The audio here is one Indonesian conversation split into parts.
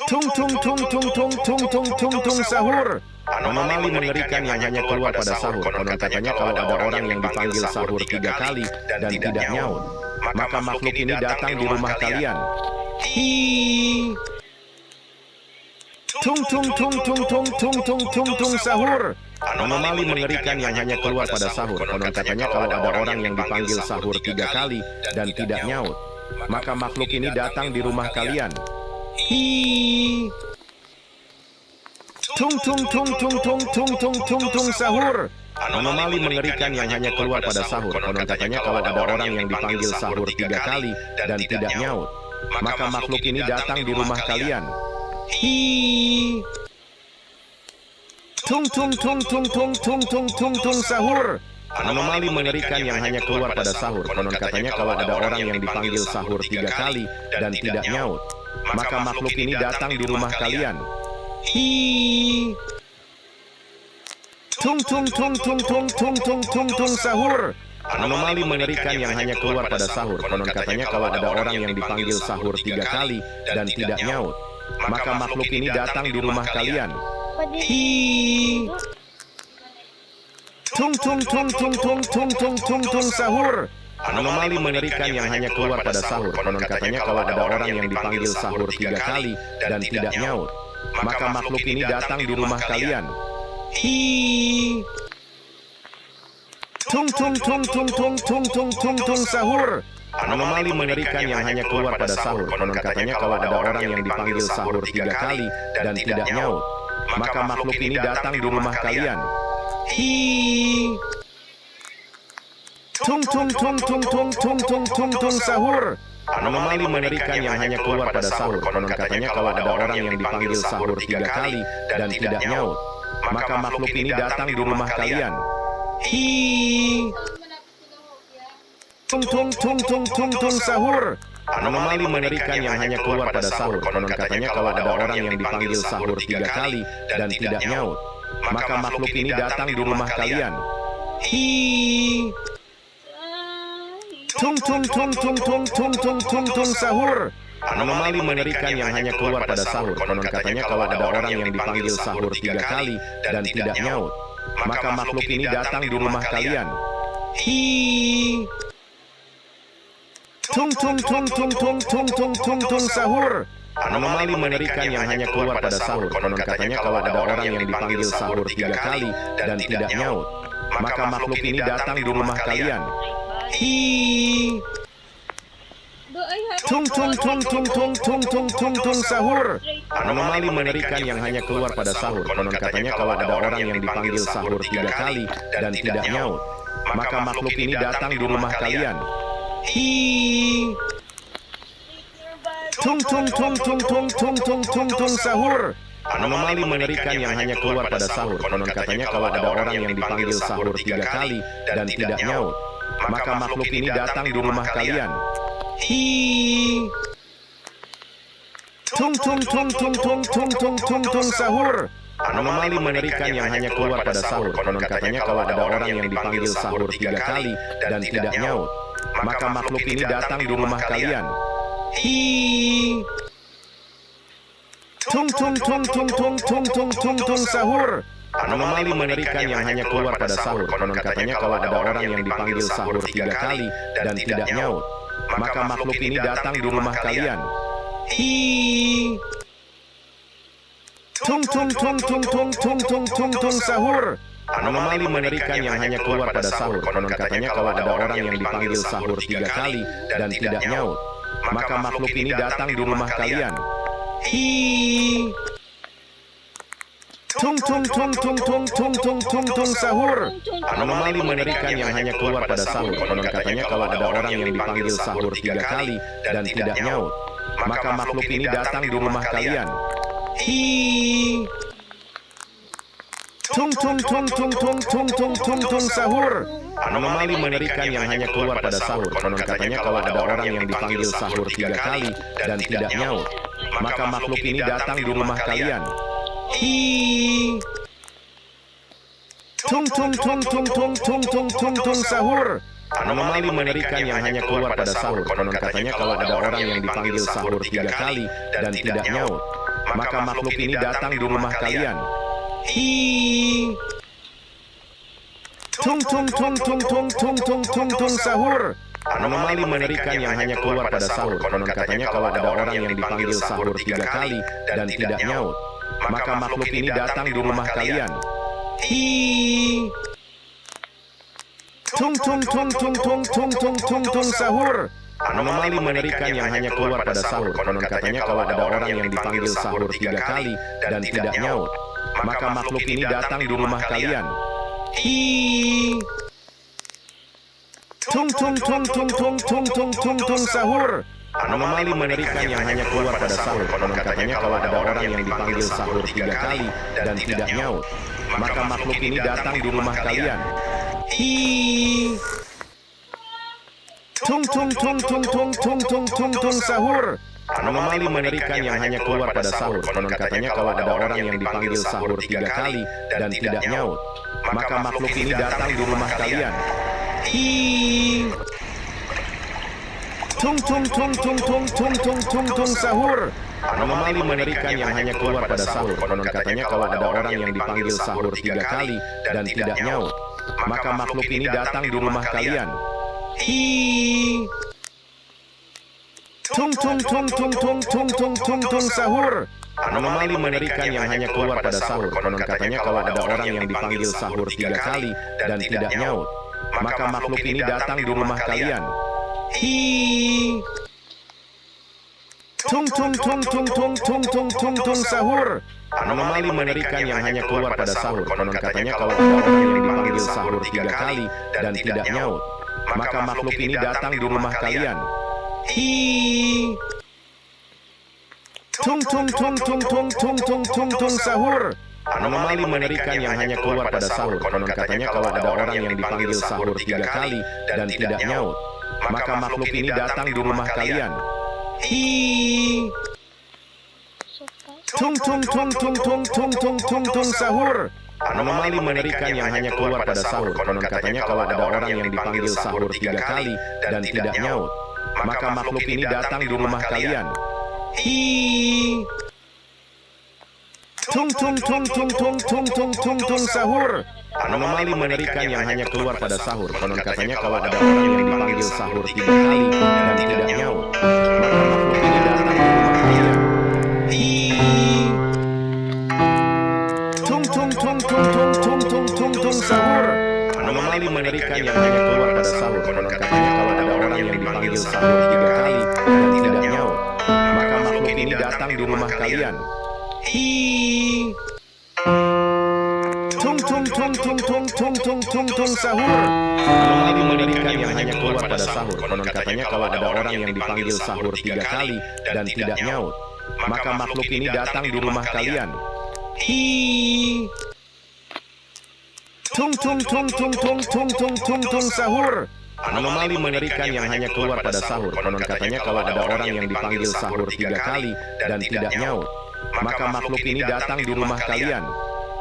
Tung tung tung tung tung tung tung tung tung sahur. Anomali mengerikan yang hanya keluar pada sahur. Konon katanya kalau ada orang yang dipanggil sahur 3 kali dan tidak nyaut, maka makhluk ini datang di rumah kalian. Hi. Tung tung tung tung tung tung tung tung tung sahur. Anomali mengerikan yang hanya keluar pada sahur. Konon katanya kalau ada orang yang dipanggil sahur 3 kali dan tidak nyaut, maka makhluk ini datang di rumah kalian. Hi. Tung tung tung tung tung tung tung tung tung sahur. Anomali mengerikan yang hanya keluar pada sahur. Konon katanya kalau ada orang yang dipanggil sahur 3 kali dan tidak nyaut, maka makhluk ini datang di rumah kalian. Hi. Tung tung tung tung tung tung tung tung tung sahur. Anomali mengerikan yang hanya keluar pada sahur. Konon katanya kalau ada orang yang dipanggil sahur 3 kali dan tidak nyaut, maka makhluk ini datang di rumah kalian. Hi. Tung tung tung tung tung tung tung tung tung sahur. Anomali mengerikan yang hanya keluar pada sahur. Konon katanya kalau ada orang yang dipanggil sahur 3 kali dan tidak nyaut, maka makhluk ini datang di rumah kalian. Hi. Tung tung tung tung tung tung tung tung tung sahur. Anomali mengerikan yang hanya keluar pada sahur. Konon katanya kalau ada orang yang dipanggil sahur 3 kali dan tidak nyaut, maka makhluk ini datang di rumah kalian. Hi. Tung tung tung tung tung tung tung tung tung sahur. Anomali mengerikan yang hanya keluar pada sahur. Konon katanya kalau ada orang yang dipanggil sahur 3 kali dan tidak nyaut, maka makhluk ini datang di rumah kalian. Hi. Tung tung tung tung tung tung tung tung tung sahur. Anomali mengerikan yang hanya keluar pada sahur. Konon katanya kalau ada orang yang dipanggil sahur 3 kali dan tidak nyaut, maka makhluk ini datang di rumah kalian. Hi. Tung tung tung tung tung tung sahur. Anomali mengerikan yang hanya keluar pada sahur. Konon katanya kalau ada orang yang dipanggil sahur 3 kali dan tidak nyaut, maka makhluk ini datang di rumah kalian. Hi. Tung tung tung tung tung tung tung tung tung sahur. Anomali mengerikan yang hanya keluar pada sahur. Konon katanya kalau ada orang yang dipanggil sahur 3 kali dan tidak nyaut, maka makhluk ini datang di rumah kalian. Hi. Tung tung tung tung tung tung tung tung tung sahur. Anomali mengerikan yang hanya keluar pada sahur. Konon katanya kalau ada orang yang dipanggil sahur 3 kali dan tidak nyaut, maka makhluk ini datang di rumah kalian. Hi. Tung tung tung tung tung tung tung tung tung sahur. Anomali mengerikan yang hanya keluar pada sahur. Konon katanya kalau ada orang yang dipanggil sahur 3 kali dan tidak nyaut, maka makhluk ini datang di rumah kalian. Hi. Tung tung tung tung tung tung tung tung tung sahur. Anomali mengerikan yang hanya keluar pada sahur. Konon katanya kalau ada orang yang dipanggil sahur 3 kali dan tidak nyaut, maka makhluk ini datang di rumah kalian. Hi. Tung tung tung tung tung tung tung tung tung sahur. Anomali mengerikan yang hanya keluar pada sahur. Konon katanya kalau ada orang yang dipanggil sahur 3 kali dan tidak nyaut, maka makhluk ini datang di rumah kalian. Hi. Tung tung tung tung tung tung tung tung tung sahur. Anomali mengerikan yang hanya keluar pada sahur. Konon katanya kalau ada orang yang dipanggil sahur 3 kali dan tidak nyaut, maka makhluk ini datang di rumah kalian. Hi. Tung tung tung tung tung tung tung tung tung sahur. Anomali mengerikan yang hanya keluar pada sahur. Konon katanya kalau ada orang yang dipanggil sahur 3 kali dan tidak nyaut, maka makhluk ini datang di rumah kalian. Hi. Tung tung tung tung tung tung tung tung tung sahur. Anomali mengerikan yang hanya keluar pada sahur. Konon katanya kalau ada orang yang dipanggil sahur 3 kali dan tidak nyaut, maka makhluk ini datang di rumah kalian. Hi. Tung tung tung tung tung tung tung tung tung sahur. Anomali mengerikan yang hanya keluar pada sahur. Konon katanya kalau ada orang yang dipanggil sahur 3 kali dan tidak nyaut, maka makhluk ini datang di rumah kalian. Hi. Tung tung tung tung tung tung tung tung tung sahur. Anomali mengerikan yang hanya keluar pada sahur. Konon katanya kalau ada orang yang dipanggil sahur 3 kali dan tidak nyaut, maka makhluk ini datang di rumah kalian. Hi. Tung tung tung tung tung tung tung tung tung sahur. Anomali mengerikan yang hanya keluar pada sahur. Konon katanya kalau ada orang yang dipanggil sahur 3 kali dan tidak nyaut, maka makhluk ini datang di rumah kalian. Hi. Tung tung tung tung tung tung tung tung tung sahur. Anomali mengerikan yang hanya keluar pada sahur. Konon katanya kalau ada orang yang dipanggil sahur 3 kali dan tidak nyaut, maka makhluk ini datang di rumah kalian. Hi. Tung tung tung tung tung tung tung tung tung sahur. Anomali mengerikan yang hanya keluar pada sahur. Konon katanya kalau ada orang yang dipanggil sahur 3 kali dan tidak nyaut, maka makhluk ini datang di rumah kalian. Hi. Tung tung tung tung tung tung tung tung tung sahur. Anomali mengerikan yang hanya keluar pada sahur. Konon katanya kalau ada orang yang dipanggil sahur 3 kali dan tidak nyaut, maka makhluk ini datang di rumah kalian. Hi. Tung tung tung tung tung tung tung tung tung sahur. Anomali mengerikan yang hanya keluar pada sahur. Konon katanya kalau ada orang yang dipanggil sahur 3 kali dan tidak nyaut, maka makhluk ini datang di rumah kalian. Hi. Tung tung tung tung tung tung tung tung tung sahur. Anomali mengerikan yang hanya keluar pada sahur. Konon katanya kalau ada orang yang dipanggil sahur 3 kali dan tidak nyaut, maka makhluk ini datang di rumah kalian. Hi. Tung tung tung tung tung tung tung tung tung sahur. Anomali mengerikan yang hanya keluar pada sahur. Konon katanya kalau ada orang yang dipanggil sahur 3 kali dan tidak nyaut, maka makhluk ini datang di rumah kalian. Hi. Tung tung tung tung tung tung tung tung tung sahur. Anomali mengerikan yang hanya keluar pada sahur. Konon katanya kalau ada orang yang dipanggil sahur 3 kali dan tidak nyaut, maka makhluk ini datang di rumah kalian. Hi. Tung tung tung tung tung tung tung tung tung sahur. Anomali mengerikan yang hanya keluar pada sahur. Konon katanya kalau ada orang yang dipanggil sahur 3 kali dan tidak nyaut, maka makhluk ini datang di rumah kalian. Hi. Tung tung tung tung tung tung tung tung tung sahur. Anomali mengerikan yang hanya keluar pada sahur. Konon katanya kalau ada orang yang dipanggil sahur 3 kali dan tidak nyaut, maka makhluk ini datang di rumah kalian. Hi. Tung tung tung tung tung tung tung tung tung sahur. Anomali mengerikan yang hanya keluar pada sahur. Konon katanya kalau ada orang yang dipanggil sahur 3 kali dan tidak nyaut, maka makhluk ini datang di rumah kalian. Hi. Tung tung tung tung tung tung tung tung tung sahur. Anomali mengerikan yang hanya keluar pada sahur. Konon katanya kalau ada orang yang dipanggil sahur 3 kali dan tidak nyaut, maka makhluk ini datang di rumah kalian. Hi. Tung tung tung tung tung tung tung tung tung sahur. Anomali mengerikan yang hanya keluar pada sahur. Konon katanya kalau ada orang yang dipanggil sahur 3 kali dan tidak nyaut, maka makhluk ini datang di rumah kalian.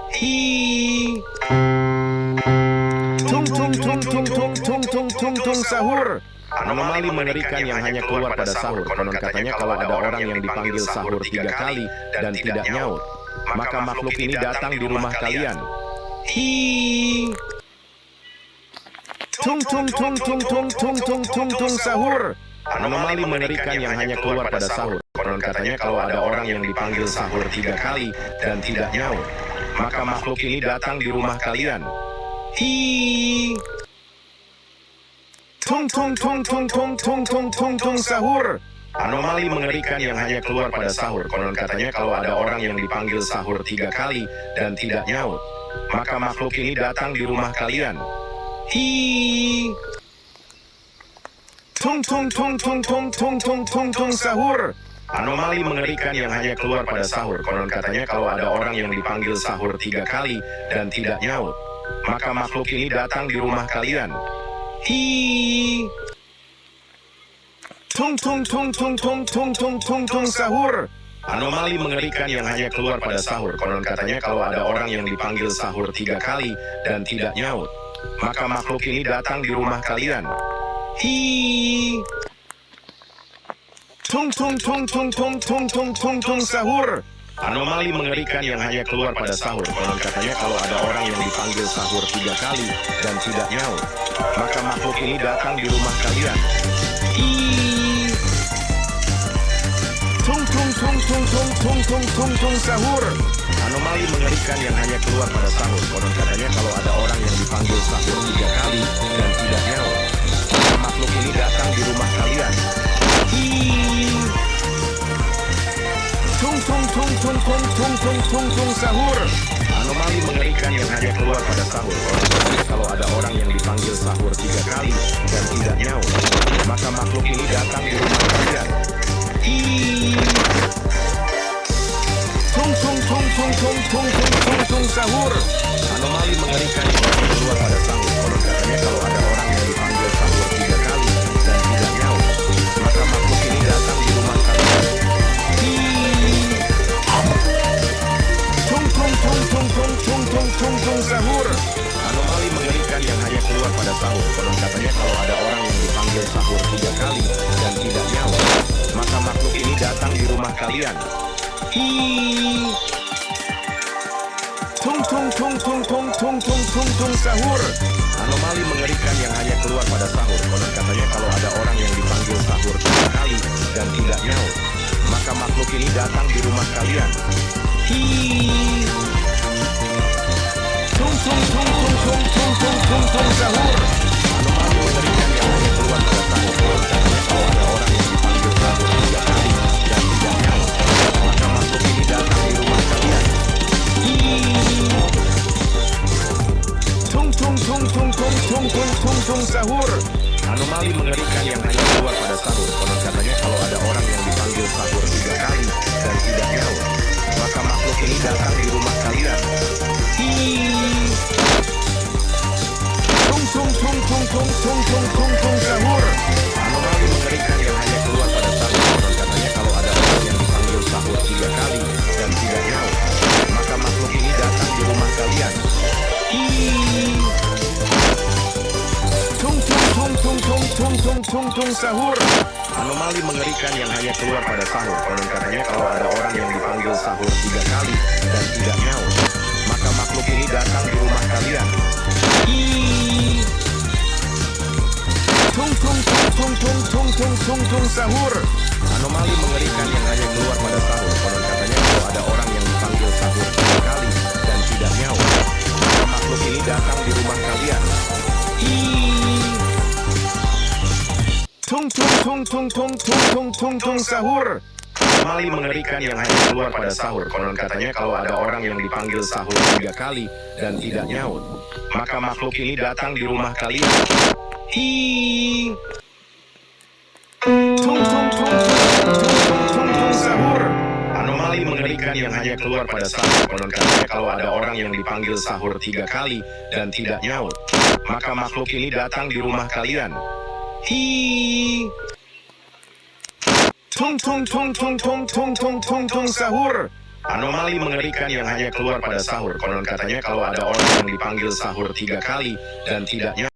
Hi. Tung tung tung tung tung tung tung tung tung sahur. Anomali mengerikan yang hanya keluar pada sahur. Konon katanya kalau ada orang yang dipanggil sahur 3 kali dan tidak nyaut, maka makhluk ini datang di rumah kalian. Hi. Tung tung tung tung tung tung tung tung tung sahur. Anomali mengerikan yang hanya keluar pada sahur. Konon katanya kalau ada orang yang dipanggil sahur 3 kali dan tidak nyaut, maka makhluk ini datang di rumah kalian. Hi. Tung tung tung tung tung tung tung tung tung sahur. Anomali mengerikan yang hanya keluar pada sahur. Konon katanya kalau ada orang yang dipanggil sahur 3 kali dan tidak nyaut, maka makhluk ini datang di rumah kalian. Hi. Tung tung tung tung tung tung tung tung tung sahur. Anomali mengerikan yang hanya keluar pada sahur. Konon katanya kalau ada orang yang dipanggil sahur 3 kali dan tidak nyaut, maka makhluk ini datang di rumah kalian. Hi. Tung tung tung tung tung tung tung tung tung sahur. Anomali mengerikan yang hanya keluar pada sahur. Konon katanya kalau ada orang yang dipanggil sahur 3 kali dan tidak nyaut, maka makhluk ini datang di rumah kalian. Hi. Tung tung tung tung tung tung tung tung tung sahur. Anomali mengerikan yang hanya keluar pada sahur. Konon katanya kalau ada orang yang dipanggil sahur 3 kali dan tidak nyaut, maka makhluk ini datang di rumah kalian. Tung tung tung tung tung tung tung tung tung sahur. Anomali mengerikan yang hanya keluar pada sahur. Konon katanya kalau ada orang yang dipanggil sahur 3 kali dan tidak nyaut, maka makhluk ini datang di rumah kalian. Tung tung tung tung tung tung tung tung tung sahur. Anomali mengerikan yang hanya keluar pada sahur. Kalau ada orang yang dipanggil sahur 3 kali dan tidak nyaut, maka makhluk ini datang di rumah kalian. Tung tung tung tung tung tung tung tung tung sahur. Anomali mengerikan yang hanya keluar pada sahur. Konon katanya kalau ada orang yang dipanggil sahur 3 kali dan tidak nyaut, maka makhluk ini datang di rumah kalian. Tung tung tung tung tung tung tung tung tung sahur. Anomali mengerikan yang hanya keluar pada sahur. Konon katanya kalau ada orang yang dipanggil sahur 3 kali dan tidak nyaut, maka makhluk ini datang di rumah kalian. Tung tung tung tung tung tung tung tung tung sahur. Anomali mengerikan yang hanya keluar pada sahur. Konon katanya kalau ada orang yang dipanggil sahur 3 kali dan tidak nyaut, maka makhluk ini datang di rumah kalian. Tung tung tung tung tung tung tung tung tung sahur. Anomali mengerikan yang hanya keluar pada sahur. Konon katanya kalau ada orang yang dipanggil sahur 3 kali dan tidak nyaut, maka makhluk ini datang di rumah kalian. Tung tung tung tung tung tung tung tung tung sahur. Anomali mengerikan yang hanya keluar pada sahur. Konon katanya kalau ada orang yang dipanggil sahur 3 kali dan tidak nyaut, maka makhluk ini datang di rumah kalian. Tung tung tung tung tung tung tung tung tung sahur. Anomali mengerikan yang hanya keluar pada sahur. Konon katanya kalau ada orang yang dipanggil sahur 3 kali dan tidak nyaut, maka makhluk ini datang di rumah kalian. Tung tung tung tung tung tung tung tung tung sahur. Anomali mengerikan yang hanya keluar pada sahur. Konon katanya kalau ada orang yang dipanggil sahur 3 kali dan tidak nyaut, maka makhluk ini datang di rumah kalian. Tung tung tung tung tung tung tung tung tung sahur. Anomali mengerikan yang hanya keluar pada sahur. Konon katanya kalau ada orang yang dipanggil sahur 3 kali dan tidak nyaut, maka makhluk ini datang di rumah kalian. Tung tung tung tung tung tung tung tung tung sahur. Anomali mengerikan yang hanya keluar pada sahur. Konon katanya kalau ada orang yang dipanggil sahur 3 kali dan tidak nyaut, maka makhluk ini datang di rumah kalian. Tung tung tung tung tung tung tung sahur. Anomali mengerikan yang hanya keluar pada sahur. Konon katanya kalau ada orang yang dipanggil sahur 3 kali dan tidak nyaut, maka makhluk ini datang di rumah kalian. Tung tung tung tung tung tung tung tung tung sahur. Anomali mengerikan yang hanya keluar pada sahur. Konon katanya kalau ada orang yang dipanggil sahur 3 kali dan tidak nyaut,